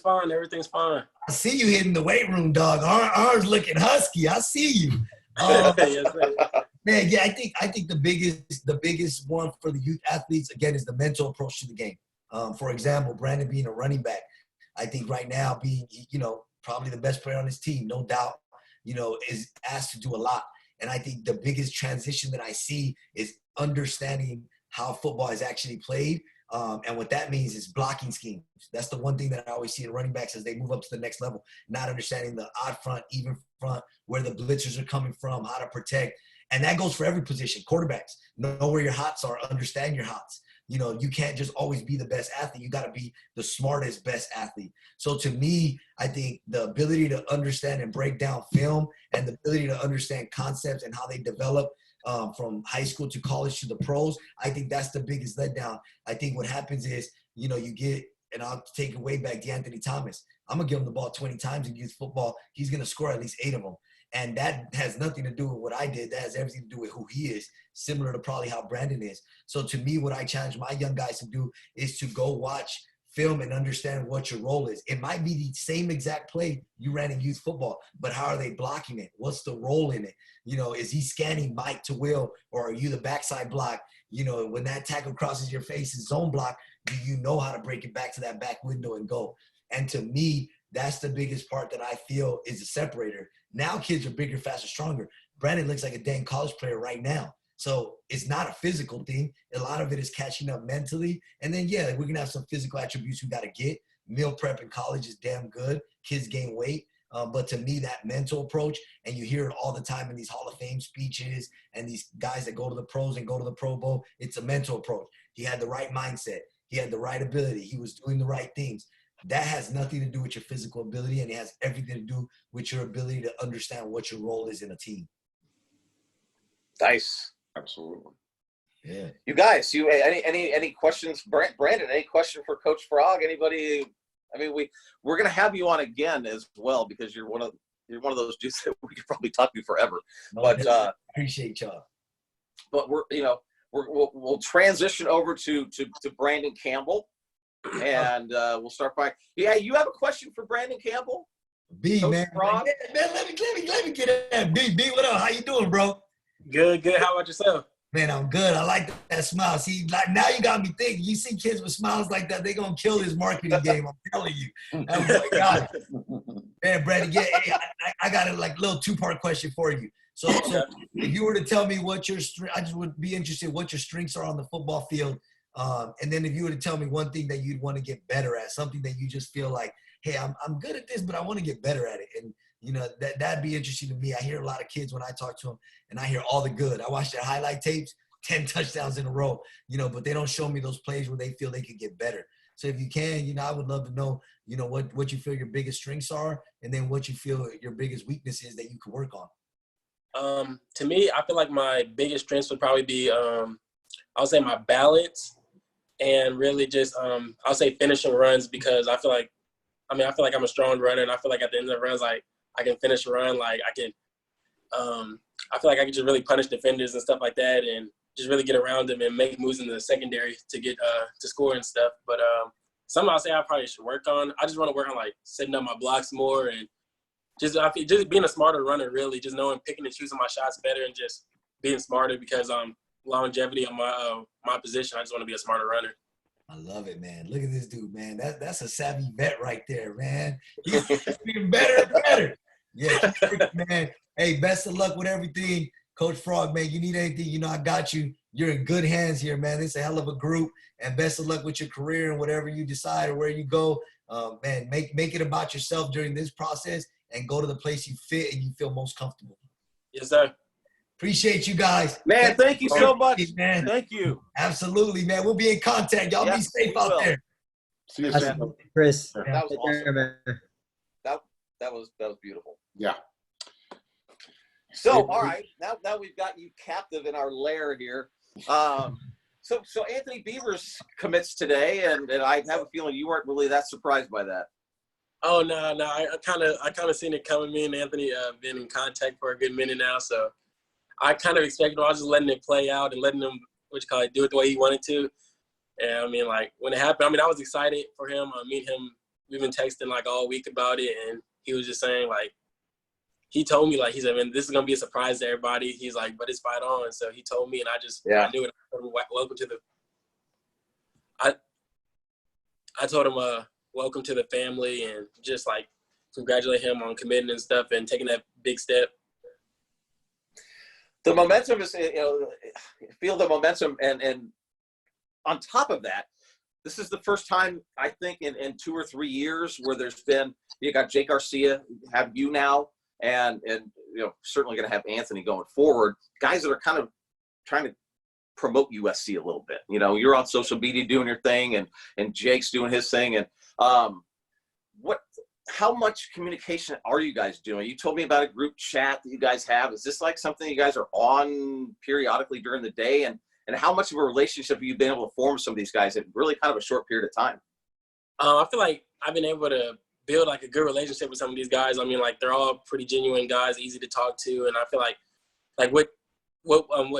fine. Everything's fine. I see you hitting the weight room, dog. Arms looking husky. I see you. Yes, sir. Man, yeah, I think the biggest one for the youth athletes, again, is the mental approach to the game. For example, Brandon being a running back, I think right now being, probably the best player on his team, no doubt, is asked to do a lot. And I think the biggest transition that I see is understanding how football is actually played. And what that means is blocking schemes. That's the one thing that I always see in running backs as they move up to the next level, not understanding the odd front, even front, where the blitzers are coming from, how to protect. And that goes for every position. Quarterbacks, know where your hots are, understand your hots. You can't just always be the best athlete. You got to be the smartest, best athlete. So to me, I think the ability to understand and break down film and the ability to understand concepts and how they develop from high school to college to the pros, I think that's the biggest letdown. I think what happens is, you get, and I'll take it way back to Anthony Thomas. I'm going to give him the ball 20 times in youth football. He's going to score at least 8 of them. And that has nothing to do with what I did. That has everything to do with who he is, similar to probably how Brandon is. So to me, what I challenge my young guys to do is to go watch film and understand what your role is. It might be the same exact play you ran in youth football, but how are they blocking it? What's the role in it? Is he scanning Mike to Will, or are you the backside block? When that tackle crosses your face is zone block, do you know how to break it back to that back window and go? And to me, that's the biggest part that I feel is a separator. Now kids are bigger, faster, stronger. Brandon looks like a dang college player right now. So it's not a physical thing. A lot of it is catching up mentally. And then, yeah, we're going to have some physical attributes we got to get. Meal prep in college is damn good. Kids gain weight. But to me, that mental approach, and you hear it all the time in these Hall of Fame speeches and these guys that go to the pros and go to the Pro Bowl, it's a mental approach. He had the right mindset. He had the right ability. He was doing the right things. That has nothing to do with your physical ability, and it has everything to do with your ability to understand what your role is in a team. Nice. Absolutely. Yeah. You guys, any questions? Brandon, any question for Coach Frog? Anybody? I mean, we're gonna have you on again as well, because you're one of those dudes that we could probably talk to forever. No, but appreciate y'all. But we'll transition over to Brandon Campbell. And we'll start by you have a question for Brandon Campbell? B, Coach man. Frog? Man, let me get that. B, what up? How you doing, bro? Good. How about yourself? Man, I'm good. I like that smile. See, like, now you got me thinking. You see kids with smiles like that, they're going to kill this marketing game. I'm telling you. Oh, my God. Man, Brandon, yeah, hey, I got a little two-part question for you. So if you were to tell me what I just would be interested what your strengths are on the football field. And then if you were to tell me one thing that you'd want to get better at, something that you just feel like, hey, I'm good at this, but I want to get better at it. And, that'd be interesting to me. I hear a lot of kids when I talk to them, and I hear all the good. I watch their highlight tapes, 10 touchdowns in a row, but they don't show me those plays where they feel they could get better. So if you can, I would love to know, what you feel your biggest strengths are, and then what you feel your biggest weakness is that you could work on. To me, I feel like my biggest strengths would probably be, I would say my balance. And really just, I'll say finishing runs, because I feel like I'm a strong runner, and I feel like at the end of the runs, like, I can finish a run. Like, I feel like I can just really punish defenders and stuff like that, and just really get around them and make moves in the secondary to get to score and stuff. But something I'll say I probably should work on. I just want to work on, like, setting up my blocks more, and just being a smarter runner, really, just knowing, picking and choosing my shots better, and just being smarter, because longevity on my position, I just want to be a smarter runner. I love it, man. Look at this dude, man. That's a savvy vet right there, man. He's getting better and better. Yeah, man. Hey, best of luck with everything. Coach Frog, man, you need anything, I got you. You're in good hands here, man. It's a hell of a group, and best of luck with your career and whatever you decide or where you go. Man, make it about yourself during this process, and go to the place you fit and you feel most comfortable. Yes, sir. Appreciate you guys. Man, thank you so much. Man. Thank you. Absolutely, man. We'll be in contact. Y'all be safe out there. See you soon. Chris. That was awesome. That was beautiful. Yeah. So, all right, now we've got you captive in our lair here. So Anthony Beavers commits today, and I have a feeling you weren't really that surprised by that. Oh no, I kind of seen it coming. Me and Anthony been in contact for a good minute now, so I kind of expected him. I was just letting it play out and letting him, do it the way he wanted to. And I mean, like, when it happened, I was excited for him. Meet him we've been texting like all week about it, and he was just saying like, he told me like, he said, man, this is gonna be a surprise to everybody. He's like, but it's fight on. So he told me, and I knew it. I told him, welcome to the. I told him, welcome to the family, and just like congratulate him on committing and stuff and taking that big step. The momentum is, feel the momentum, and on top of that, this is the first time I think in 2 or 3 years where there's been, you got Jake Garcia, have you now, and certainly going to have Anthony going forward, guys that are kind of trying to promote USC a little bit. You're on social media doing your thing, and Jake's doing his thing, and how much communication are you guys doing? You told me about a group chat that you guys have. Is this like something you guys are on periodically during the day? And how much of a relationship have you been able to form with some of these guys in really kind of a short period of time? I feel like I've been able to build like a good relationship with some of these guys. I mean, like they're all pretty genuine guys, easy to talk to. And I feel like what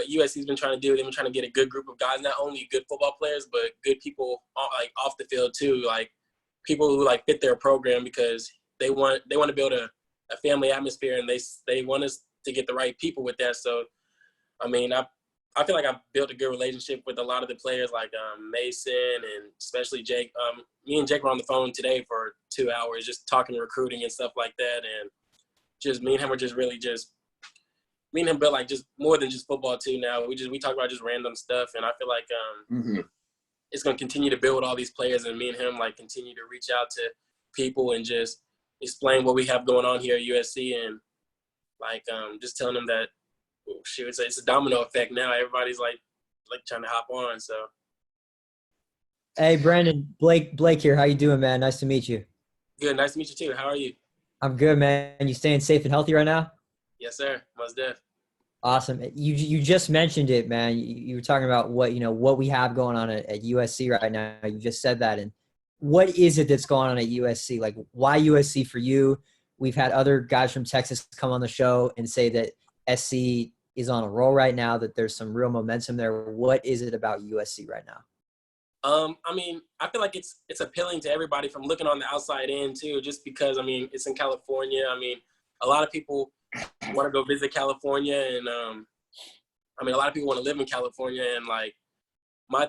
USC's been trying to do, they've been trying to get a good group of guys, not only good football players, but good people like off the field too. Like, people who like fit their program, because they want to build a family atmosphere, and they want us to get the right people with that. So, I mean, I feel like I've built a good relationship with a lot of the players, like Mason and especially Jake. Me and Jake were on the phone today for 2 hours, just talking recruiting and stuff like that. And just me and him were just really just me and him built like just more than just football too. Now we talk about just random stuff, and I feel like it's going to continue to build all these players, and me and him like continue to reach out to people and just explain what we have going on here at USC, and like just telling them that it's a domino effect now. Everybody's like trying to hop on. So, hey Brandon, Blake here. How you doing, man? Nice to meet you. Good, nice to meet you too. How are you? I'm good, man. You staying safe and healthy right now? Yes, sir. Most def. Awesome. You just mentioned it, man. You were talking about what we have going on at USC right now. You just said that. And what is it that's going on at USC? Like, why USC for you? We've had other guys from Texas come on the show and say that SC is on a roll right now, that there's some real momentum there. What is it about USC right now? I mean, I feel like it's appealing to everybody from looking on the outside in too, just because, I mean, it's in California. I mean, a lot of people want to go visit California, and I mean, a lot of people want to live in California, and like my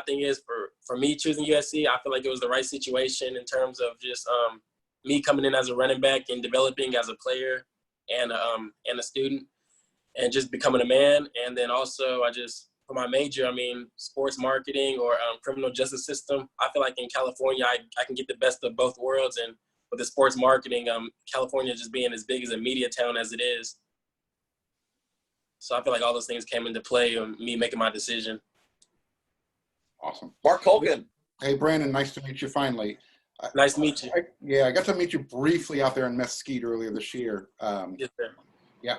thing is for me choosing USC, I feel like it was the right situation in terms of just me coming in as a running back and developing as a player and a student, and just becoming a man. And then also for my major, I mean, sports marketing or criminal justice system. I feel like in California, I can get the best of both worlds. And with the sports marketing, California just being as big as a media town as it is. So I feel like all those things came into play on me making my decision. Awesome. Mark Colgan. Hey, Brandon, nice to meet you finally. Nice to meet you. I got to meet you briefly out there in Mesquite earlier this year. Yes, sir. Yeah.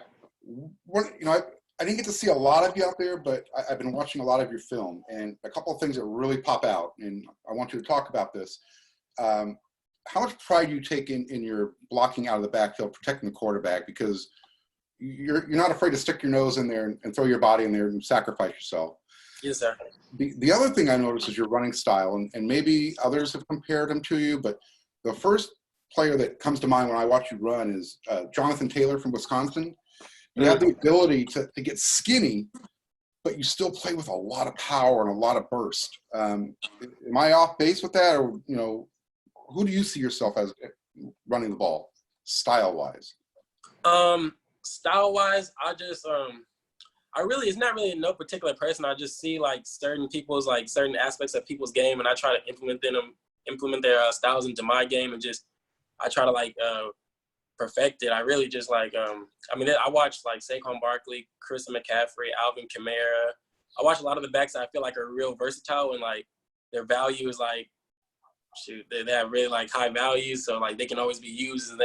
I didn't get to see a lot of you out there, but I've been watching a lot of your film, and a couple of things that really pop out, and I want you to talk about this. How much pride do you take in your blocking out of the backfield, protecting the quarterback, because you're not afraid to stick your nose in there and throw your body in there and sacrifice yourself. Yes, sir. The other thing I noticed is your running style, and maybe others have compared him to you, but the first player that comes to mind when I watch you run is Jonathan Taylor from Wisconsin. You have the ability to get skinny, but you still play with a lot of power and a lot of burst. Am I off base with that, or who do you see yourself as running the ball, style-wise? Style-wise, it's not really no particular person. I just see like certain aspects of people's game, and I try to implement their styles into my game, and just I try to perfect it. I really just I watch like Saquon Barkley, Christian McCaffrey, Alvin Kamara. I watch a lot of the backs that I feel like are real versatile, and like their value is they have really like high values, so like they can always be used, and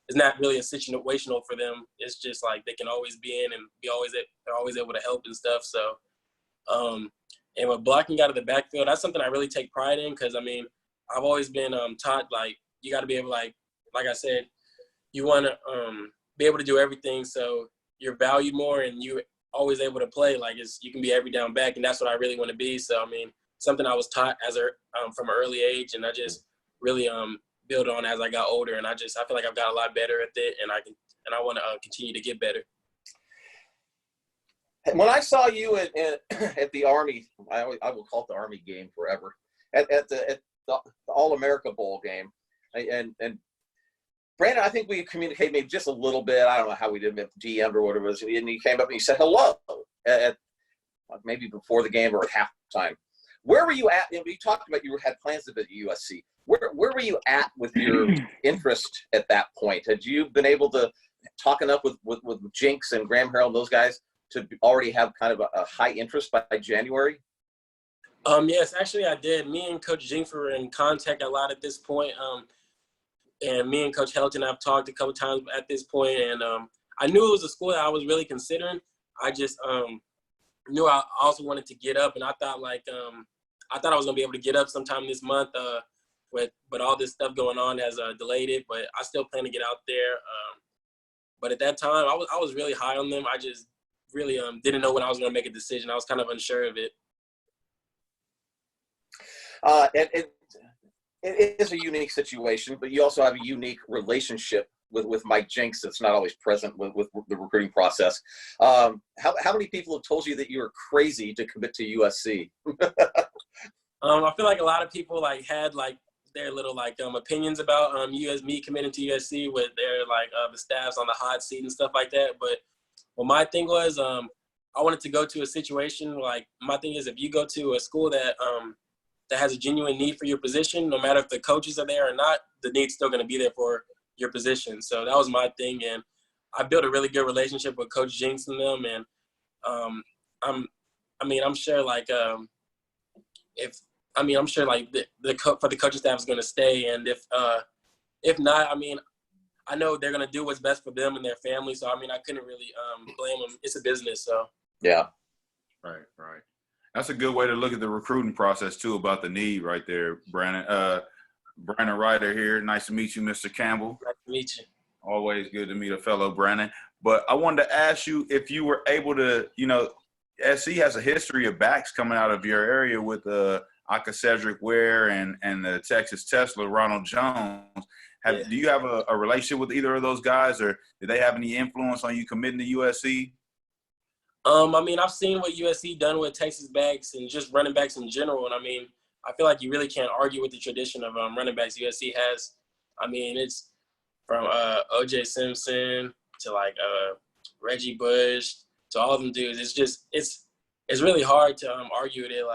it's not really a situational for them. It's just like they can always be in and they're always able to help and stuff. So, and with blocking out of the backfield, that's something I really take pride in, because I mean, I've always been taught like you got to be able like I said, you want to be able to do everything, so you're valued more and you're always able to play you can be every down back, and that's what I really want to be. So I mean, something I was taught from an early age, and I just really build on as I got older. And I feel like I've got a lot better at it, and I want to continue to get better. When I saw you at the Army, I will call it the Army game forever, at the All-America Bowl game, and Brandon, I think we communicated maybe just a little bit. I don't know how we did it, GM or whatever it was, and he came up and he said hello at maybe before the game or at halftime. Where were you at? You talked about you had plans to visit USC. Where were you at with your interest at that point? Had you been able to talk enough with Jinx and Graham Harrell and those guys to already have kind of a high interest by January? Yes, actually I did. Me and Coach Jinx were in contact a lot at this point. And me and Coach Helton have talked a couple times at this point. And I knew it was a school that I was really considering. I just knew I also wanted to get up. And I thought I was going to be able to get up sometime this month. But all this stuff going on has delayed it. But I still plan to get out there. But at that time, I was really high on them. I just really didn't know when I was going to make a decision. I was kind of unsure of it. It is a unique situation, but you also have a unique relationship with Mike Jinks that's not always present with the recruiting process. How many people have told you that you were crazy to commit to USC? I feel like a lot of people had their little opinions about me committing to USC with their the staffs on the hot seat and stuff like that. But what my thing was, I wanted to go to a situation my thing is if you go to a school that has a genuine need for your position, no matter if the coaches are there or not, the need's still going to be there for your position. So that was my thing, and I built a really good relationship with Coach Jinx and them, and I'm sure I'm sure for the coaching staff is going to stay, and if not, I know they're going to do what's best for them and their family. So I couldn't really blame them. It's a business, so yeah. Right. That's a good way to look at the recruiting process too, about the need right there, Brandon. Brandon Ryder here. Nice to meet you, Mr. Campbell. Nice to meet you. Always good to meet a fellow Brandon. But I wanted to ask you if you were able to, SC has a history of backs coming out of your area with Aka Cedric Ware and the Texas Tesla, Ronald Jones. Do you have a relationship with either of those guys, or did they have any influence on you committing to USC? I've seen what USC done with Texas backs and just running backs in general. And I feel like you really can't argue with the tradition of running backs USC has. It's from O.J. Simpson to Reggie Bush to all of them dudes. It's really hard to argue with it.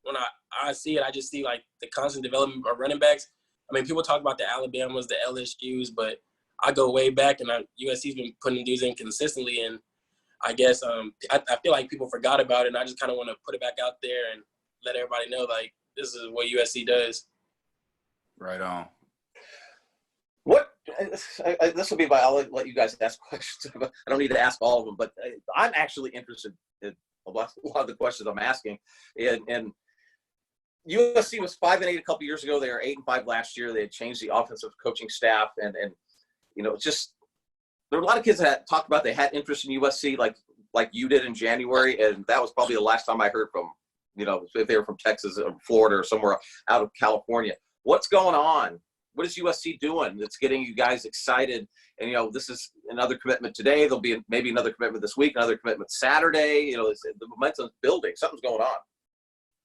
When I see it, I just see the constant development of running backs. People talk about the Alabamas, the LSUs, but I go way back, and USC's been putting dudes in consistently. And I guess I feel like people forgot about it, and I just kind of want to put it back out there and let everybody know this is what USC does. Right on. This will be I'll let you guys ask questions. I don't need to ask all of them, but I'm actually interested in a lot of the questions I'm asking. And USC was 5-8 a couple years ago. They were 8-5 last year. They had changed the offensive coaching staff, and just there were a lot of kids that talked about they had interest in USC like you did in January, and that was probably the last time I heard from if they were from Texas or Florida or somewhere out of California. What's going on? What is USC doing that's getting you guys excited? And this is another commitment today. There'll be maybe another commitment this week, another commitment Saturday. The momentum's building. Something's going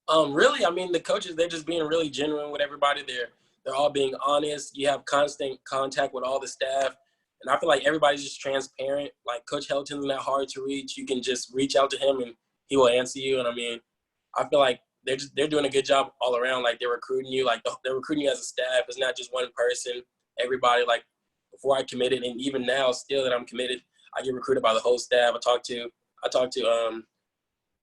on. Really, the coaches, they're just being really genuine with everybody. They're all being honest. You have constant contact with all the staff. And I feel like everybody's just transparent. Coach Helton's not hard to reach. You can just reach out to him and he will answer you. And I feel like they're doing a good job all around. They're recruiting you. They're recruiting you as a staff. It's not just one person. Everybody, before I committed, and even now, still that I'm committed, I get recruited by the whole staff. I talk to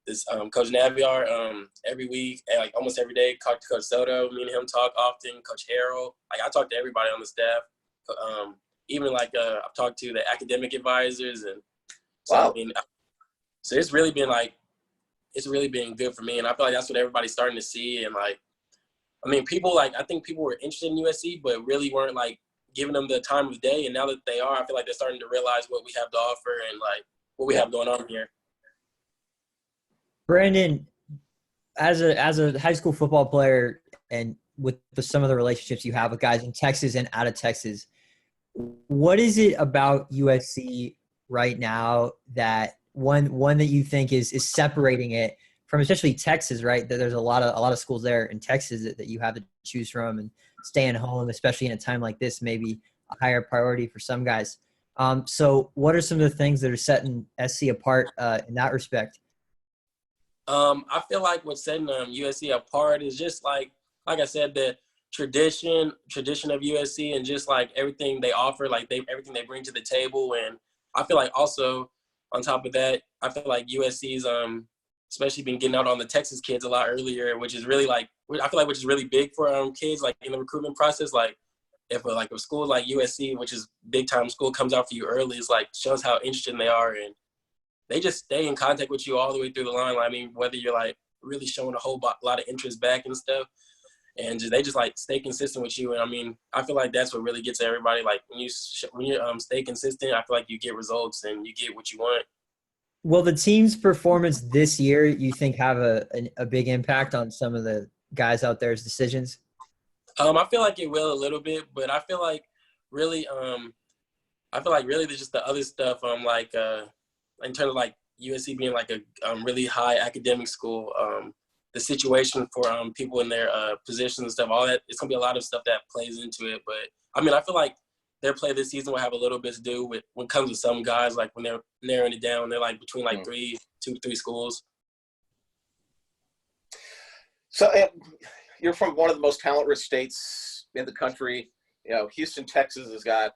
this Coach Naviar every week, and almost every day. Talk to Coach Soto. Me and him talk often. Coach Harrell. I talk to everybody on the staff. Even I've talked to the academic advisors, and so wow. So it's really been it's really been good for me, and I feel like that's what everybody's starting to see. And people I think people were interested in USC, but really weren't giving them the time of day. And now that they are, I feel like they're starting to realize what we have to offer and what we have going on here. Brandon, as a high school football player, and with some of the relationships you have with guys in Texas and out of Texas, what is it about USC right now that one that you think is separating it from especially Texas, right? That there's a lot of schools there in Texas that you have to choose from, and staying home, especially in a time like this, maybe a higher priority for some guys. So what are some of the things that are setting SC apart in that respect? I feel like what's setting USC apart is just like I said, the tradition of USC, and just like everything they offer, like everything they bring to the table. And I feel like also on top of that, I feel like USC's especially been getting out on the Texas kids a lot earlier, which is really like, I feel like which is really big for kids like in the recruitment process. Like if a school like USC, which is big time school, comes out for you early, it's like shows how interested they are, and they just stay in contact with you all the way through the line. I mean, whether you're like really showing a whole lot of interest back and stuff, and they just like stay consistent with you. And I mean, I feel like that's what really gets everybody. Like when you stay consistent, I feel like you get results and you get what you want. Will the team's performance this year, you think, have a big impact on some of the guys out there's decisions? I feel like it will a little bit, but I feel like really, there's just the other stuff. In terms of like USC being like a really high academic school, the situation for people in their positions and stuff, all that, it's gonna be a lot of stuff that plays into it. But I mean, I feel like their play this season will have a little bit to do with when it comes to some guys, like when they're narrowing it down, they're like between like 2 to 3 schools. So you're from one of the most talent-rich states in the country. You know, Houston, Texas has got,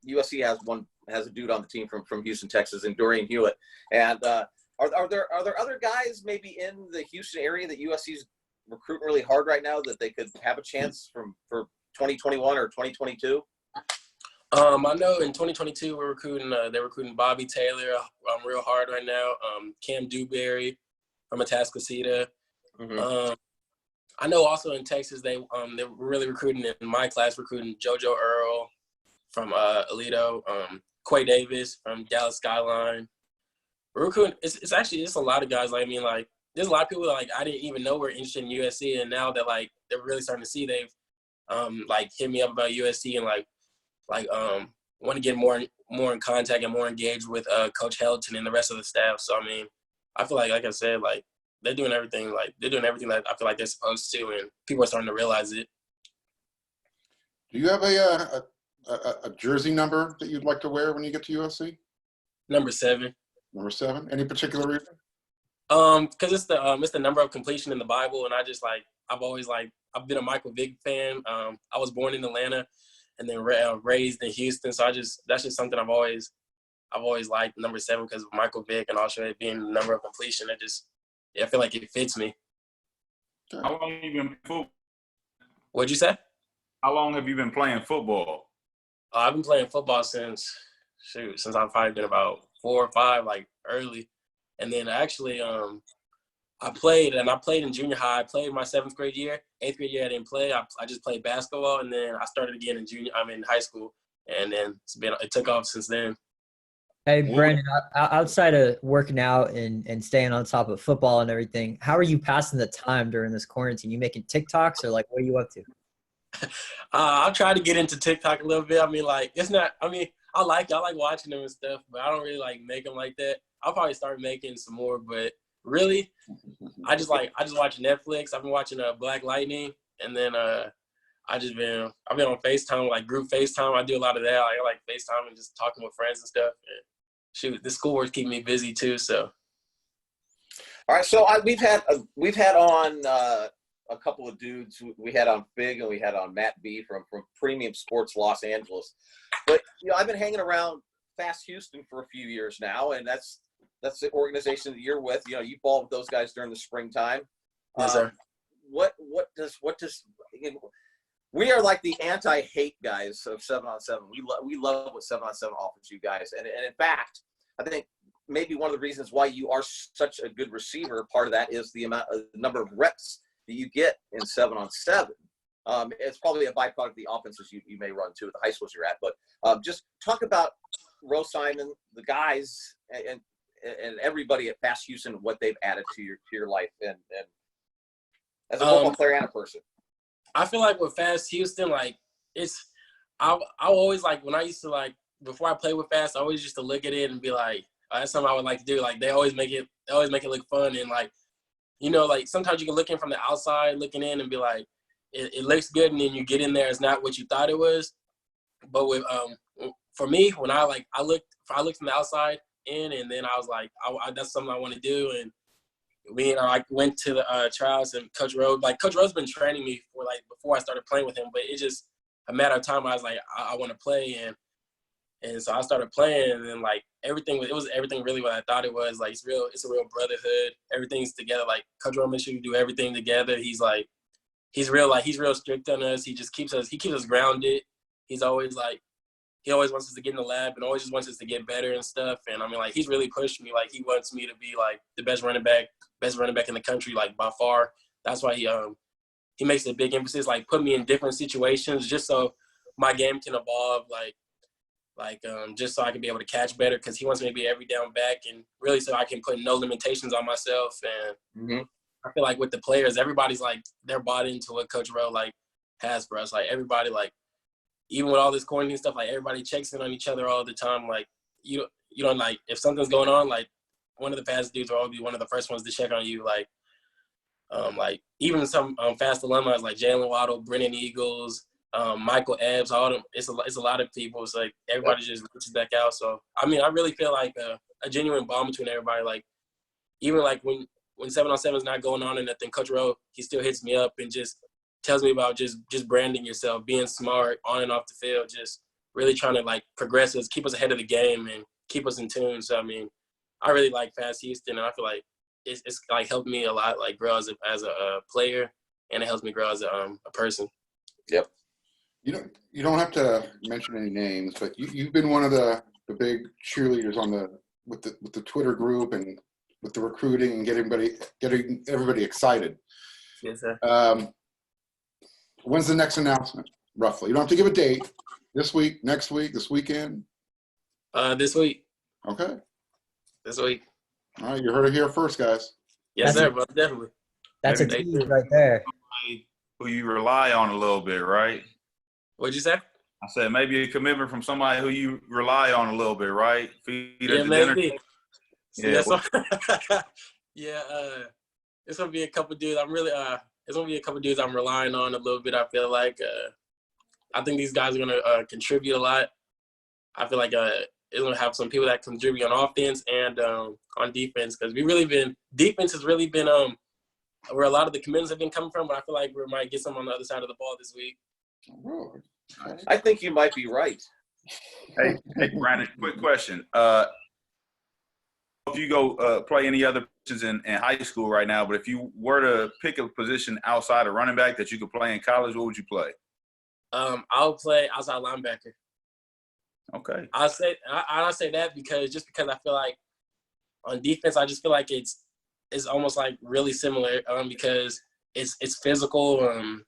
USC has a dude on the team from Houston, Texas, and Dorian Hewlett. And are there other guys maybe in the Houston area that USC's recruiting really hard right now that they could have a chance for 2021 or 2022? I know in 2022 they're recruiting Bobby Taylor real hard right now. Cam Dewberry from Atascocita. Mm-hmm. I know also in Texas they're really recruiting, in my class, recruiting JoJo Earl from Alito, Quay Davis from Dallas Skyline. We're recruiting. It's actually a lot of guys. Like, I mean, like there's a lot of people that, like, I didn't even know were interested in USC, and now that like they're really starting to see, they've like hit me up about USC and like want to get more in contact and more engaged with Coach Helton and the rest of the staff. So I mean, I feel like I said, like they're doing everything that I feel like they're supposed to, and people are starting to realize it. Do you have a jersey number that you'd like to wear when you get to USC? Number 7. Number 7. Any particular reason? Because it's the number of completion in the Bible, and I just like I've been a Michael Vick fan. I was born in Atlanta, and then raised in Houston, so that's just something I've always liked, number 7, because of Michael Vick, and also it being the number of completion. I feel like it fits me. How long have you been football? What'd you say? How long have you been playing football? I've been playing football since I've probably been about 4 or 5, like early. And then actually, I played in junior high. I played my 7th grade year. 8th grade year I didn't play. I just played basketball, and then I started again in high school, and then it took off since then. Hey, Brandon, outside of working out and staying on top of football and everything, how are you passing the time during this quarantine? You making TikToks, or like what are you up to? I'll try to get into TikTok a little bit. I mean, like I like watching them and stuff, but I don't really like make them like that. I'll probably start making some more, but really, I just watch Netflix. I've been watching Black Lightning, and then I've been on FaceTime, like group FaceTime. I do a lot of that. I like FaceTime and just talking with friends and stuff. And shoot, the schoolwork's keeping me busy too. So, all right. So we've had on a couple of dudes. We had on Big and we had on Matt B from Premium Sports Los Angeles. But I've been hanging around Fast Houston for a few years now, and that's the organization that you're with. You ball with those guys during the springtime. Yes, sir. What does we are like the anti-hate guys of 7-on-7. We love what 7-on-7 offers you guys, and in fact, I think maybe one of the reasons why you are such a good receiver, part of that is the number of reps that you get in 7-on-7. It's probably a byproduct of the offenses you may run to at the high schools you're at, but just talk about Roe Simon, the guys, and everybody at Fast Houston, what they've added to your life, and as a football player and a person. I feel like with Fast Houston, like I always like when I used to like before I played with Fast, I always used to look at it and be like, oh, that's something I would like to do. Like they always make it look fun and like, like sometimes you can look in from the outside, looking in and be like, it looks good, and then you get in there, it's not what you thought it was. But with for me, when I looked from the outside in, and then I was like, that's something I want to do, and I went to the trials, and Coach Rowe's been training me for like before I started playing with him, but it's just a matter of time. I was like, I want to play, and so I started playing, and then like it was everything really what I thought it was. Like it's a real brotherhood. Everything's together. Like Coach Rowe makes sure you do everything together. He's real strict on us. He keeps us grounded. He always wants us to get in the lab and always just wants us to get better and stuff. And I mean, like, he's really pushed me. Like, he wants me to be like the best running back in the country, like by far. That's why he makes a big emphasis, like put me in different situations just so my game can evolve, just so I can be able to catch better, because he wants me to be every down back, and really so I can put no limitations on myself. And I feel like with the players, everybody's like, they're bought into what Coach Rowe like has for us. Like everybody, like even with all this quarantine stuff, like everybody checks in on each other all the time. Like you don't like if something's going on, like one of the fast dudes will always be one of the first ones to check on you. Like even some fast alumni like Jalen Waddle, Brennan Eagles, Michael Ebbs, all them. It's a lot of people. It's like everybody just reaches back out. So I mean, I really feel like a genuine bond between everybody. Like even like when 7-on-7 is not going on and nothing, Coach Rowe, he still hits me up and just tells me about just branding yourself, being smart on and off the field, just really trying to like progress us, keep us ahead of the game, and keep us in tune. So I mean, I really like Fast Houston, and I feel like it's like helped me a lot, like grow as a player, and it helps me grow as a person. Yep. You don't have to mention any names, but you've been one of the big cheerleaders with the Twitter group and with the recruiting and getting everybody excited. Yes, sir. When's the next announcement, roughly? You don't have to give a date. This week, next week, this weekend? This week. Okay. This week. All right, you heard it here first, guys. Yes, sir, bro, definitely. That's a Maybe tease right there. Who you rely on a little bit, right? What'd you say? I said maybe a commitment from somebody who you rely on a little bit, right? Feed at the maybe. dinner. Yeah. It's gonna be a couple dudes. It's gonna be a couple dudes I'm relying on a little bit. I feel like I think these guys are gonna contribute a lot. I feel like it's gonna have some people that contribute on offense and on defense, because defense has really been where a lot of the commitments have been coming from. But I feel like we might get some on the other side of the ball this week. I think you might be right. Hey, Brandon, quick question. If you go play any other positions in high school right now, but if you were to pick a position outside of running back that you could play in college, what would you play? I'll play outside linebacker. Okay. I say that because I feel like on defense, I just feel like it's almost like really similar because it's physical.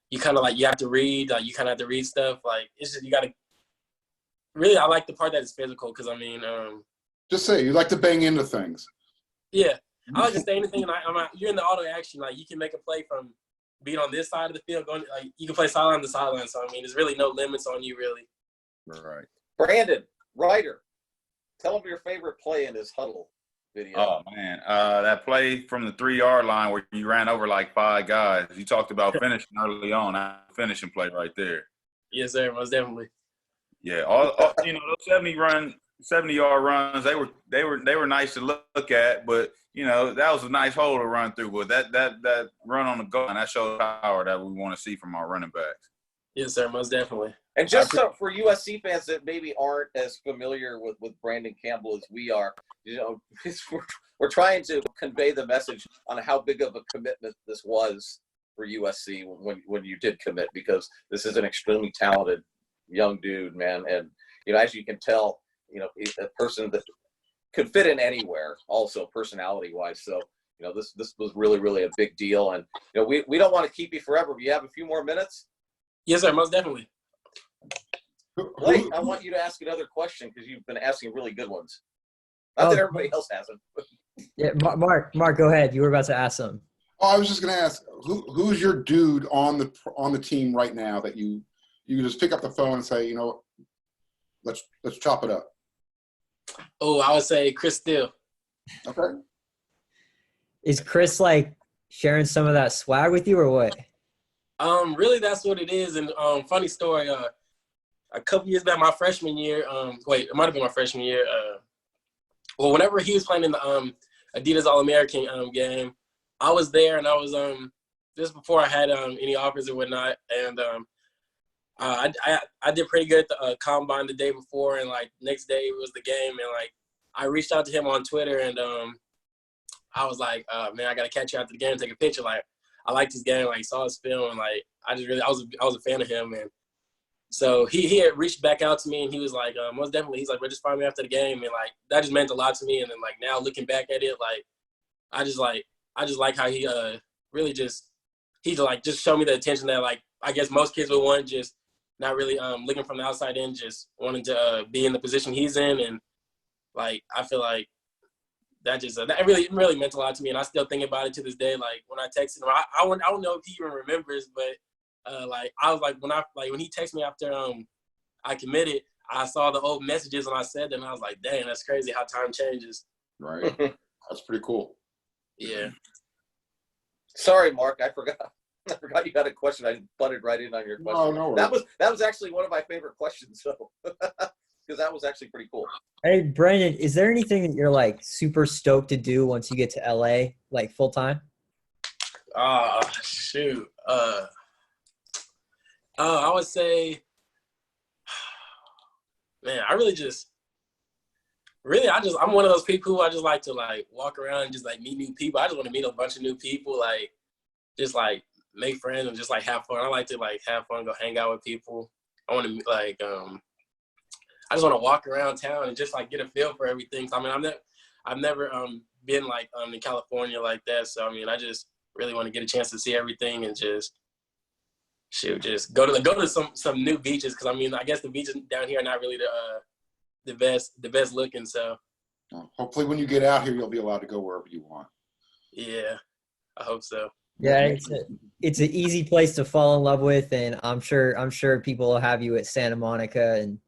You kind of like you have to read stuff. Like it's just you got to really. I like the part that is physical because I mean. Just say you like to bang into things. Yeah, I like to say anything. And you're in the auto action. Like you can make a play from being on this side of the field. You can play sideline to sideline. So I mean, there's really no limits on you, really. Right. Brandon, Ryder, tell him your favorite play in his huddle video. Oh man, that play from the 3-yard line where you ran over like 5 guys. You talked about finishing early on. Finishing play right there. Yes, sir. Most definitely. Yeah, all those 70-yard runs, they were nice to look at, but that was a nice hole to run through. But that run on the goal, and that shows power that we want to see from our running backs. Yes, sir, most definitely. And just for USC fans that maybe aren't as familiar with Brandon Campbell as we are, we're trying to convey the message on how big of a commitment this was for USC when you did commit, because this is an extremely talented young dude, man, and as you can tell. He's a person that could fit in anywhere, also personality-wise. So, this was really, really a big deal. And, we don't want to keep you forever. Do you have a few more minutes? Yes, sir, most definitely. Blake, I want you to ask another question because you've been asking really good ones. Not that everybody else hasn't. Yeah, Mark, go ahead. You were about to ask something. Oh, I was just going to ask, who's your dude on the team right now that you just pick up the phone and say, you know, let's chop it up. Oh, I would say Chris Steele. Okay. Is Chris like sharing some of that swag with you or what? Really, that's what it is. And funny story. A couple years back, my freshman year. It might have been my freshman year. Well, whenever he was playing in the Adidas All-American game, I was there, and I was just before I had any offers or whatnot, and I did pretty good at the combine the day before, and like next day was the game, and like I reached out to him on Twitter, and I was like, man, I gotta catch you after the game and take a picture. Like, I liked his game, like saw his film, and like I was a fan of him, and so he had reached back out to me, and he was like, most definitely, he's like, well, just find me after the game, and like that just meant a lot to me, and then like now looking back at it, like I just like how he really just showed me the attention that like I guess most kids would want, just not really looking from the outside in, just wanting to be in the position he's in, and like I feel like that just that really meant a lot to me, and I still think about it to this day. Like when I texted him, I don't know if he even remembers, but like I was like when he texted me after I committed, I saw the old messages and I said them, and I was like, dang, that's crazy how time changes. Right. That's pretty cool. Yeah. Sorry, Mark, I forgot. I forgot you had a question. I butted right in on your question. Oh, no worries. That was actually one of my favorite questions, so because that was actually pretty cool. Hey, Brandon, is there anything that you're like super stoked to do once you get to LA, like full time? Shoot. I would say, man, I'm one of those people who I just like to like walk around and just like meet new people. I just want to meet a bunch of new people, like just like make friends and just like have fun. I like to like have fun, go hang out with people. I want to like, I just want to walk around town and just like get a feel for everything. So, I mean, I've never been like in California like that. So I mean, I just really want to get a chance to see everything and just go to some new beaches, because I mean, I guess the beaches down here are not really the best looking. So Hopefully, when you get out here, you'll be allowed to go wherever you want. yeah, I hope so. Yeah, it's an easy place to fall in love with, and I'm sure people will have you at Santa Monica and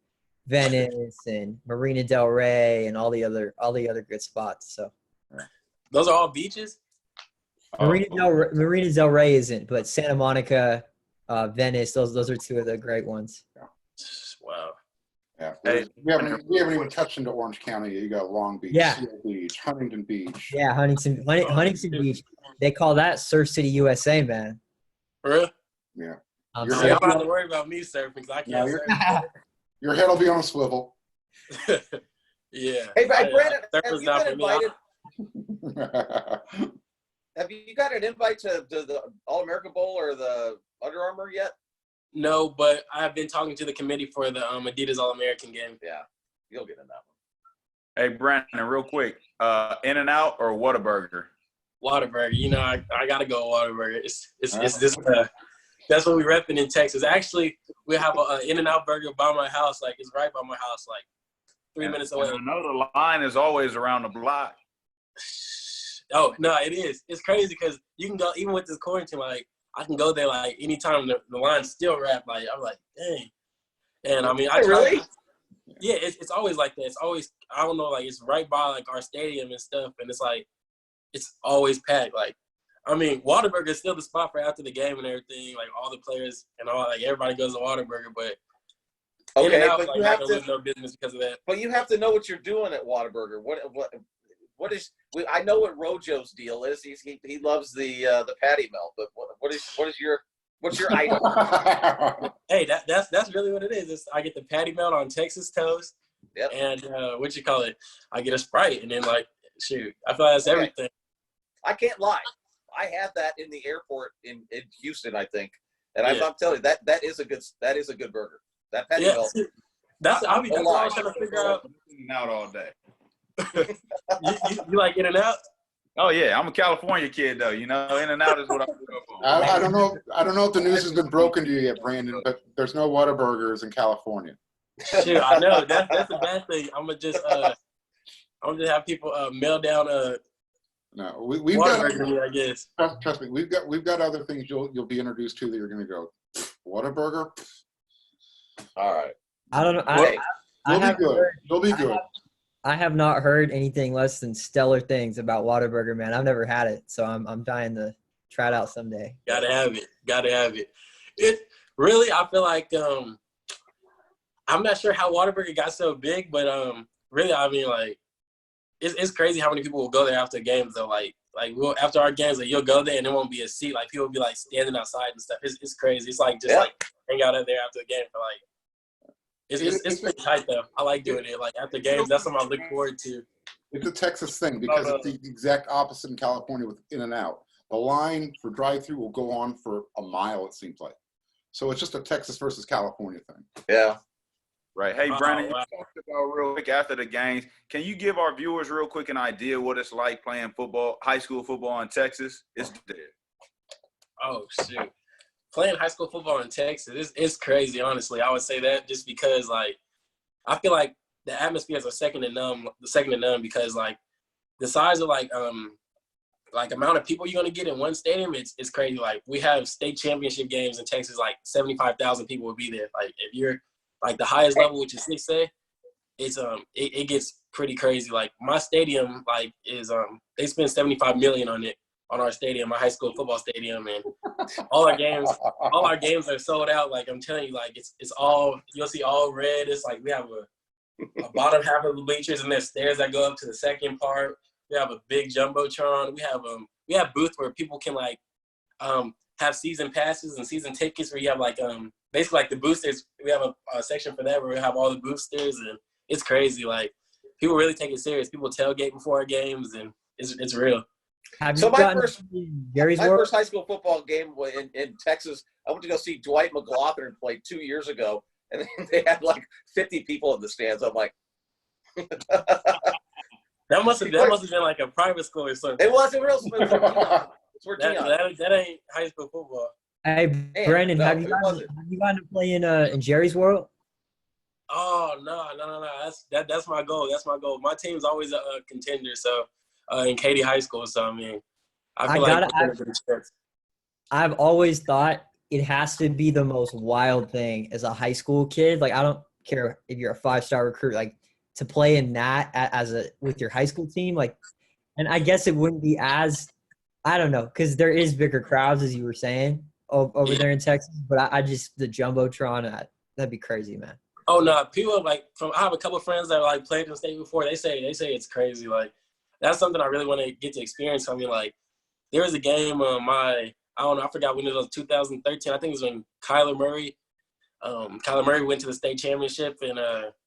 Venice and Marina Del Rey and all the other good spots. So Those are all beaches? Marina Del Rey isn't, but Santa Monica, Venice, those are two of the great ones. Wow. Yeah, Hey, we haven't even touched into Orange County. You got Long Beach, Yeah. Seal Beach, Huntington Beach. Yeah, Huntington Beach. They call that Surf City, USA, man. For real? Yeah. I'm You're So sorry. y'all don't have to worry about me surfing, because I No, can't you're- Your head will be on a swivel. surf. Yeah. Hey, Brandon, have surfing's you not been for me. invited? Have you got an invite to the All-American Bowl or the Under Armour yet? No, but I've been talking to the committee for the Adidas All-American game. Yeah, you'll get in that Hey, Brandon, real quick, In-N-Out or Whataburger? Whataburger. You know, I got to go Whataburger. It's this that's what we repping in Texas. Actually, we have a In-N-Out burger by my house. Like, it's right by my house, like 3 minutes away. I know the line is always around the block. Oh, no, it is. It's crazy because you can go, even with this quarantine, like, I can go there, like, anytime the line's still wrapped. Like, I'm like, dang. And, I mean, I try. Really? Yeah, it's always like that. It's always, I don't know, like, it's right by, like, our stadium and stuff. And it's, like, it's always packed. Like, I mean, Whataburger is still the spot for after the game and everything. Like, all the players and all, like, everybody goes to Whataburger. But Okay, In-N-Out, but like, you not have gonna to. lose no business because of that. But you have to know what you're doing at Whataburger. What is? I know what Rojo's deal is. He loves the patty melt. But what's your item? Hey, that's really what it is. I get the patty melt on Texas toast. Yep. And I get a Sprite, and then like shoot, I feel like that's everything. I can't lie. I had that in the airport in Houston, I think, and Yeah. I'm telling you that is a good burger. That patty Yeah, melt. that's what I was trying to figure out. In-N-Out all day. You like In-N-Out? Oh yeah, I'm a California kid though. You know, In-N-Out is what I grew up on. I don't know if the news has been broken to you yet, Brandon, but there's no Whataburgers in California. Shoot, I know that's the bad thing. I'm gonna just have people mail down No, we've got. Whataburger, I guess. Trust me, we've got other things you'll be introduced to that you're going to go. Whataburger. All right. I don't know. You'll be good. You'll be good. I have not heard anything less than stellar things about Whataburger, man. I've never had it, so I'm dying to try it out someday. Gotta have it. Gotta have it. It really, I feel like I'm not sure how Whataburger got so big, but really, I mean, like, it's crazy how many people will go there after games though. Like we'll after our games, like you'll go there and there won't be a seat. Like people will be like standing outside and stuff. It's crazy. It's like just like hang out there after the game for like. It's pretty tight though. I like doing it. Like after games, that's something I look forward to. It's a Texas thing because it's the exact opposite in California with In-N-Out. The line for drive-through will go on for a mile, it seems like. So it's just a Texas versus California thing. Yeah. Right. Hey, Brandon, you talked about real quick after the games. Can you give our viewers real quick an idea what it's like playing football, high school football in Texas? It's dead. Oh, shoot. Playing high school football in Texas, it's crazy, honestly. I would say that just because, like, I feel like the atmospheres are second to none because, like, the size of, like amount of people you're going to get in one stadium, it's crazy. Like, we have state championship games in Texas, like, 75,000 people will be there. Like, if you're, like, the highest level, which is 6A, it's it gets pretty crazy. Like, my stadium, like, is they spend $75 million on it. On our stadium, my high school football stadium, and all our games are sold out. Like I'm telling you, like it's all you'll see all red. It's like we have a bottom half of the bleachers and there's stairs that go up to the second part. We have a big jumbotron. We have booths where people can like have season passes and season tickets where you have like basically like the boosters. We have a section for that where we have all the boosters and it's crazy. Like people really take it serious. People tailgate before our games and it's real. So my first high school football game in Texas, I went to go see Dwight McLaughlin play 2 years ago, and they had like 50 people in the stands. I'm like, that must have been like a private school or something. It wasn't real. That ain't high school football. Hey, Brandon, have you gotten to play in Jerry's World? Oh no. That's my goal. That's my goal. My team's always a contender. So. In Katy High School, so I mean, I've always thought it has to be the most wild thing as a high school kid. Like, I don't care if you're a 5-star recruit, like to play in that with your high school team. Like, and I guess it wouldn't be as, I don't know, because there is bigger crowds, as you were saying, over there in Texas. But I just the jumbotron, that'd be crazy, man. Oh no, people like I have a couple of friends that like played in the state before. They say it's crazy, like. That's something I really want to get to experience. I mean, like, there was a game I don't know, I forgot when it was, 2013. I think it was when Kyler Murray went to the state championship, and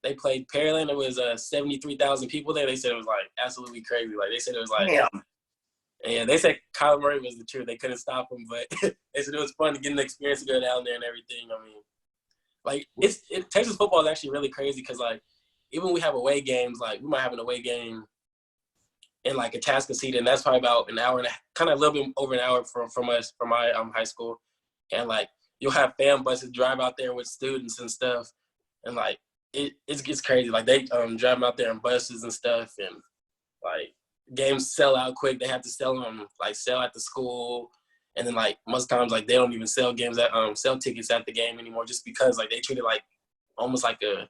they played Pearland. It was 73,000 people there. They said it was, like, absolutely crazy. Like, they said it was, like, and they said Kyler Murray was the truth. They couldn't stop him, but they said it was fun to get an experience to go down there and everything. I mean, like, Texas football is actually really crazy because, like, even when we have away games, like, we might have an away game in like Atascocita, and that's probably about an hour and kind of a little bit over an hour from us, from my high school. And like you'll have fan buses drive out there with students and stuff, and like it's crazy. Like they drive out there in buses and stuff, and like games sell out quick. They have to sell at the school, and then like most times like they don't even sell sell tickets at the game anymore just because like they treat it like almost like a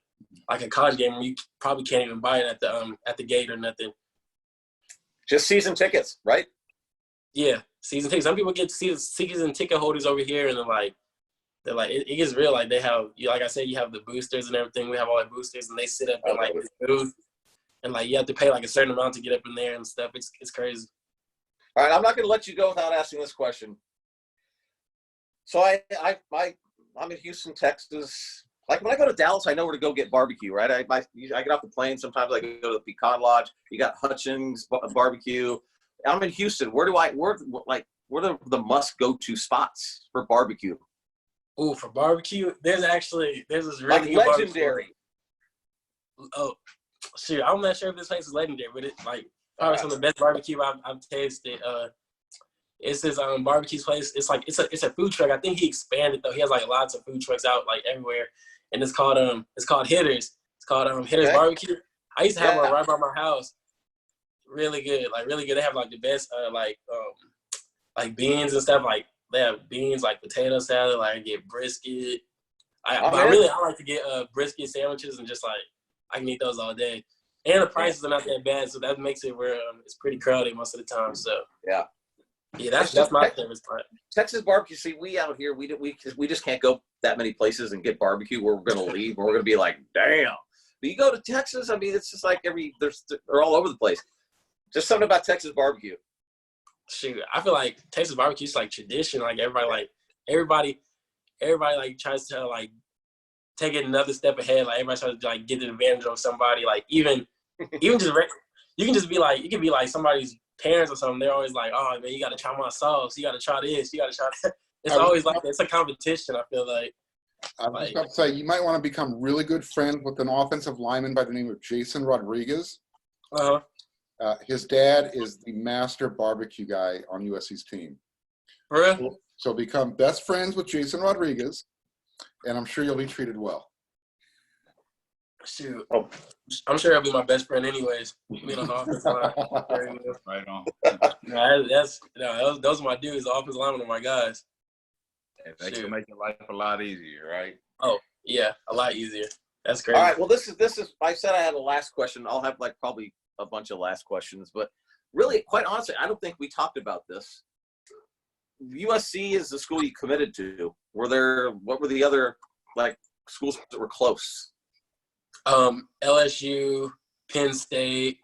college game where you probably can't even buy it at the gate or nothing. Just season tickets, right? Yeah, season tickets. Some people get season ticket holders over here, and they're like it gets real. Like they have, like I said, you have the boosters and everything. We have all the boosters, and they sit up in like this booth, and like you have to pay like a certain amount to get up in there and stuff. It's crazy. All right, I'm not going to let you go without asking this question. So I'm in Houston, Texas. Like when I go to Dallas, I know where to go get barbecue, right? I get off the plane. Sometimes I go to the Pecan Lodge. You got Hutchins barbecue. I'm in Houston. Where are the must go to spots for barbecue? Oh, for barbecue, there's this really like good legendary. Barbecue. Oh, shoot, I'm not sure if this place is legendary, but it's like probably some of the best barbecue I've tasted. It's this barbecue place. It's like it's a food truck. I think he expanded though. He has like lots of food trucks out like everywhere. And it's called Hitters. It's called Hitters Barbecue. I used to have one right by my house. really good. Like really good. They have like the best like beans and stuff. Like they have beans, like potato salad. Like I get brisket. I like to get brisket sandwiches and just like I can eat those all day. And the prices are not that bad, so that makes it where it's pretty crowded most of the time. So yeah, that's my favorite part. Texas barbecue. See, we out here, we just can't go that many places and get barbecue where we're gonna leave. Or we're gonna be like, damn. But you go to Texas, I mean, it's just like they're all over the place. Just something about Texas barbecue. Shoot, I feel like Texas barbecue is like tradition. Like everybody like tries to like take it another step ahead. Like everybody tries to like get the advantage of somebody. Like even just you can be like somebody's parents or something. They're always like, oh man, you got to try my sauce. You got to try this. You got to try that. It's always like it's a competition. I feel like. I was about to say you might want to become really good friends with an offensive lineman by the name of Jason Rodriguez. His dad is the master barbecue guy on USC's team. For real? So become best friends with Jason Rodriguez, and I'm sure you'll be treated well. Shoot. I'm sure he'll be my best friend anyways. Being on the offensive line. Right on. Those are my dudes. The offensive linemen are my guys. They can make your life a lot easier, right? Oh, yeah, a lot easier. That's crazy. All right, well, this is. I said I had a last question. I'll have like probably a bunch of last questions, but really, quite honestly, I don't think we talked about this. USC is the school you committed to. What were the other like schools that were close? LSU, Penn State,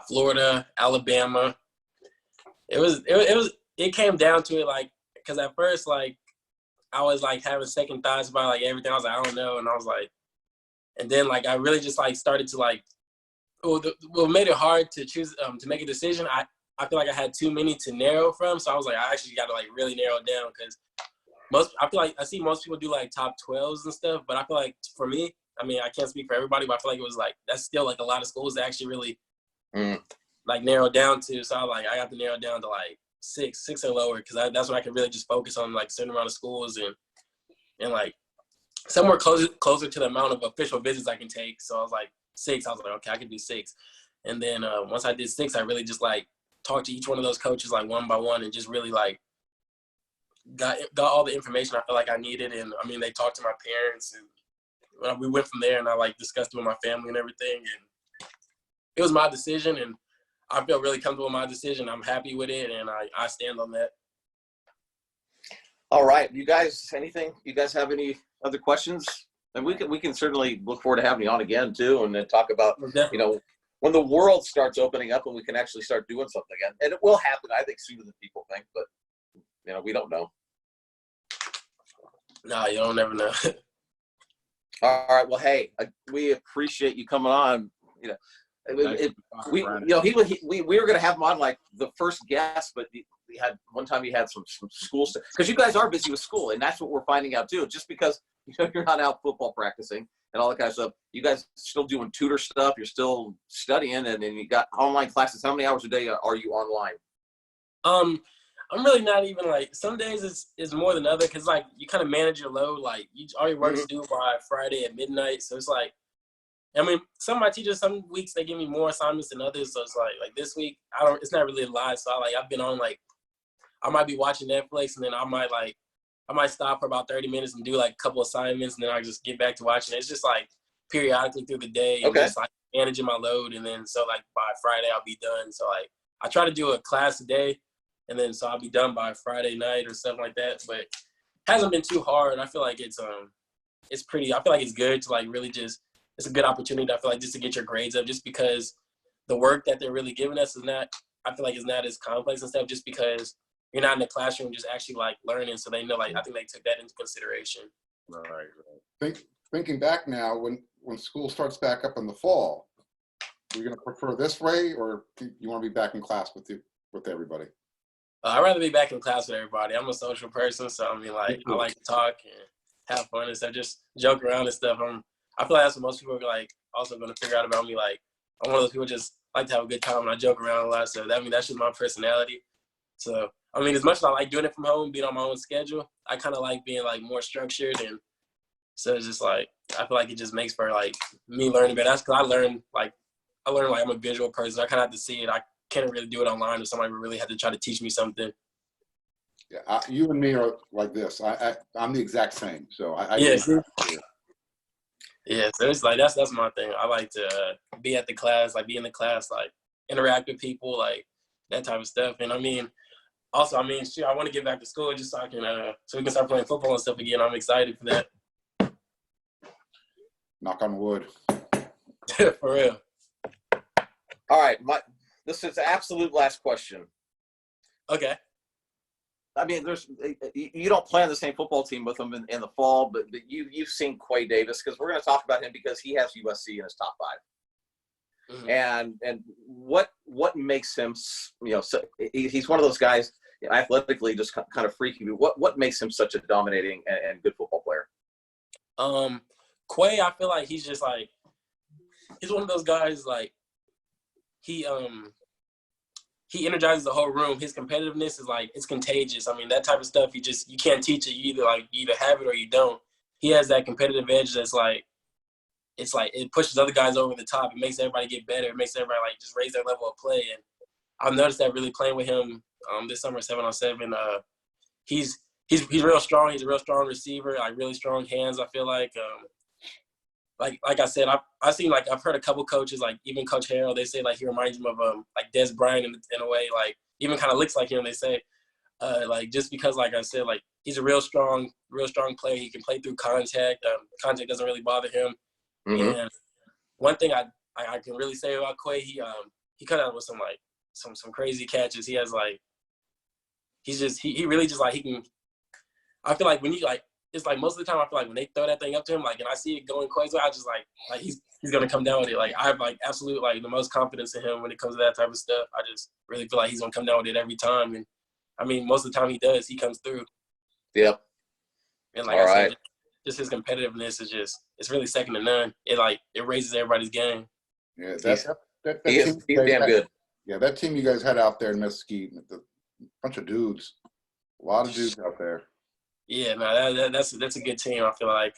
Florida, Alabama. It came down to it, like, because at first, like, I was, like, having second thoughts about, like, everything. I was like, I don't know. And I was like, and then, like, I really just, like, started to, like, what made it hard to choose, to make a decision, I feel like I had too many to narrow from. So I was like, I actually got to, like, really narrow it down because I feel like I see most people do, like, top 12s and stuff. But I feel like for me, I mean, I can't speak for everybody, but I feel like it was, like, that's still, like, a lot of schools that actually really, like, narrow down to. So I got to narrow it down to, like, six or lower, because that's when I can really just focus on like a certain amount of schools and like somewhere closer to the amount of official visits I can take. So I was like 6. I was like, okay, I can do 6. And then once I did 6, I really just like talked to each one of those coaches like one by one and just really like got all the information I felt like I needed. And I mean, they talked to my parents and we went from there, and I like discussed it with my family and everything. And it was my decision, and I feel really comfortable with my decision. I'm happy with it, and I stand on that. All right. You guys have any other questions? And we can certainly look forward to having you on again, too, and then talk about, you know, when the world starts opening up and we can actually start doing something again. And it will happen, I think, sooner than people think, but, you know, we don't know. No, you don't never know. All right. Well, hey, we appreciate you coming on. You know, we were going to have him on like the first guest, but we had one time he had some school stuff, because you guys are busy with school, and that's what we're finding out too. Just because you're not out football practicing and all that kind of stuff, you guys still doing tutor stuff. You're still studying, and then you got online classes. How many hours a day are you online? I'm really not even like, some days it's more than other, because like you kind of manage your load. Like all your work's due by Friday at midnight, so it's like, I mean, some of my teachers, some weeks they give me more assignments than others. So it's like this week, it's not really a lot. So I've been on like, I might be watching Netflix, and then I might stop for about 30 minutes and do like a couple assignments, and then I just get back to watching it. It's just like periodically through the day, and just like managing my load. And then so like by Friday I'll be done. So like I try to do a class a day, and then so I'll be done by Friday night or something like that. But it hasn't been too hard. I feel like I feel like it's good to like really just, it's a good opportunity, I feel like, just to get your grades up, just because the work that they're really giving us I feel like it's not as complex and stuff, just because you're not in the classroom just actually like learning. So they know, like, I think they took that into consideration. Right. Thinking back now, when school starts back up in the fall, are you going to prefer this way, or do you want to be back in class with everybody? I'd rather be back in class with everybody. I'm a social person, so I mean, like, I like to talk and have fun and stuff, just joke around and stuff. I feel like that's what most people are like also going to figure out about me. Like, I'm one of those people just like to have a good time, and I joke around a lot. So that's just my personality. So I mean, as much as I like doing it from home, being on my own schedule, I kind of like being like more structured, and So it's just like I feel like it just makes for like me learning better. That's because I learned like I'm a visual person. I kind of have to see it. I can't really do it online if somebody really had to try to teach me something. Yeah, you and me are like this. I'm the exact same. So I Yeah, agree. yeah. So it's like that's my thing. I like to be at the class, like be in the class, like interact with people, like that type of stuff. And I mean, also, I mean, shit, I want to get back to school just so I can, so we can start playing football and stuff again. I'm excited for that. Knock on wood. For real. All right, this is the absolute last question. Okay. I mean, you don't play on the same football team with him in the fall, but you've seen Quay Davis, because we're going to talk about him because he has USC in his top 5. Mm-hmm. And what makes him, so he's one of those guys athletically just kind of freaky. What makes him such a dominating and good football player? Quay, I feel like he's just like he's one of those guys like he energizes the whole room. His competitiveness is like it's contagious. I mean, that type of stuff you can't teach it. You either have it or you don't. He has that competitive edge that's like it's like it pushes other guys over the top. It makes everybody get better. It makes everybody like just raise their level of play. And I've noticed that really playing with him this summer 7-on-7. He's real strong. He's a real strong receiver. Like really strong hands. I feel like like I said, I've heard a couple coaches, like even Coach Harrell, they say like he reminds him of like Des Bryant in a way, like even kind of looks like him. They say like just because like I said, like he's a real strong player. He can play through contact. Contact doesn't really bother him. Mm-hmm. And one thing I can really say about Quay, he cut out with some crazy catches. He has like he really just like he can. I feel like when you like. It's like most of the time I feel like when they throw that thing up to him, like, and I see it going Quay's way, I just like he's gonna come down with it. Like I have like absolute like the most confidence in him when it comes to that type of stuff. I just really feel like he's gonna come down with it every time. And I mean, most of the time he does. He comes through. Yep. And like I said, just his competitiveness is it's really second to none. It raises everybody's game. Yeah, that he's damn good. Yeah, that team you guys had out there in Mesquite, a bunch of dudes, a lot of dudes out there. Yeah, no, that's a good team. I feel like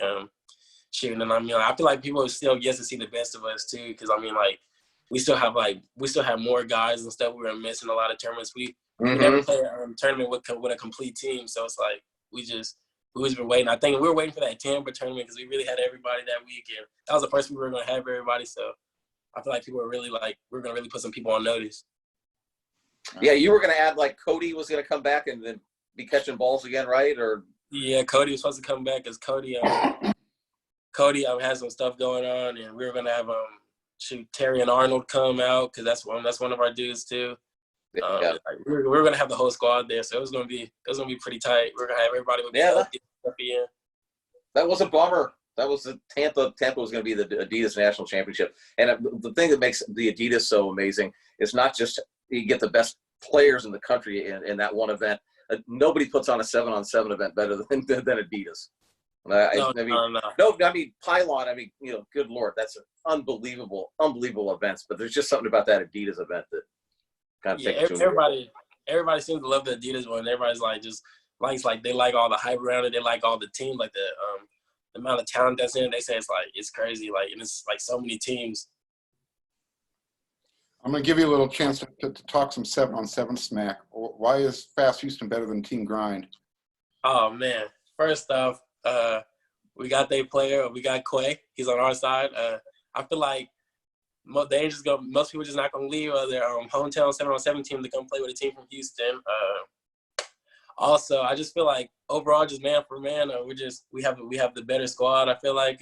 shooting, and I mean, like, I feel like people are still get to see the best of us too, because I mean, like we still have more guys and stuff. We were missing a lot of tournaments. We never played a tournament with a complete team, so it's like we was been waiting. I think we were waiting for that Tampa tournament because we really had everybody that week, and that was the first we were going to have everybody. So I feel like people were really like we're going to really put some people on notice. Yeah, you were going to add like Cody was going to come back and then be catching balls again, right? Or yeah, Cody was supposed to come back because Cody has some stuff going on, and we were gonna have Terry and Arnold come out because that's one of our dudes too. Like, we were gonna have the whole squad there, so it was gonna be pretty tight. We were gonna have everybody with That was a bummer. That was the Tampa. Tampa was going to be the Adidas National Championship, and the thing that makes the Adidas so amazing is not just you get the best players in the country in that one event. Nobody puts on a 7-on-7 event better than Adidas. I mean, Pylon. I mean, good Lord, that's an unbelievable events. But there's just something about that Adidas event that kind of takes everybody seems to love the Adidas one. Everybody's like just likes like they like all the hype around it. They like all the teams, like the amount of talent that's in it. They say it's crazy, like, and it's like so many teams. I'm going to give you a little chance to talk some 7-on-7 smack. Why is Fast Houston better than Team Grind? Oh, man. First off, we got their player. We got Quay. He's on our side. I feel like most people just not going to leave their hometown 7-on-7 team to come play with a team from Houston. Also, I just feel like overall, just man for man, we have the better squad. I feel like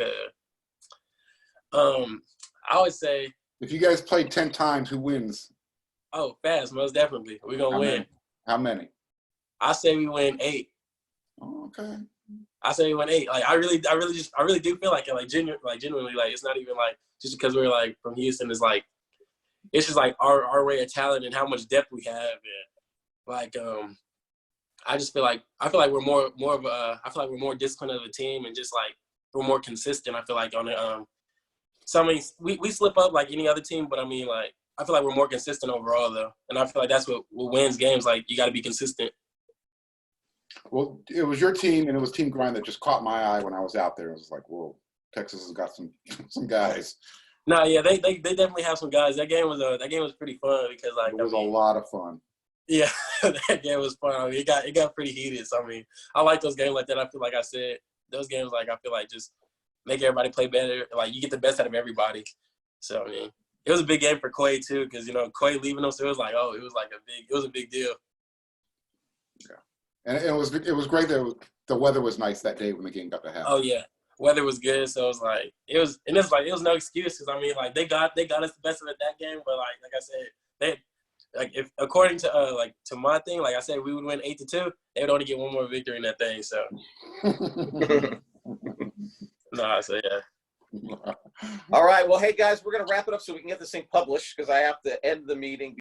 I would say. If you guys play 10 times, who wins? Oh, Fast, most definitely. We're gonna win. How many? I say we win 8. Oh, okay. I say we win 8. Like I really do feel like it. Like genuinely, like it's not even like just because we're like from Houston. It's like it's just like our array of talent and how much depth we have. And like I feel like we're more disciplined as a team and just like we're more consistent. I feel like on it. So I mean, we slip up like any other team, but I mean, like I feel like we're more consistent overall, though, and I feel like that's what wins games. Like you got to be consistent. Well, it was your team, and it was Team Grind that just caught my eye when I was out there. It was like, whoa, Texas has got some guys. No, yeah, they definitely have some guys. That game was pretty fun because like It was a lot of fun. Yeah, that game was fun. I mean, it got pretty heated. So I mean, I like those games like that. I feel like I said those games like I feel like just make everybody play better. Like you get the best out of everybody. So I mean, it was a big game for Quay too because Quay leaving us. So it was like a big deal. Yeah, and it was great that the weather was nice that day when the game got to happen. Oh yeah, weather was good. So it was no excuse because I mean like they got us the best of it that game. But like I said, if according to to my thing, like I said, we would win 8-2. They would only get one more victory in that thing. So no, so yeah. All right. Well, hey guys, we're gonna wrap it up so we can get this thing published because I have to end the meeting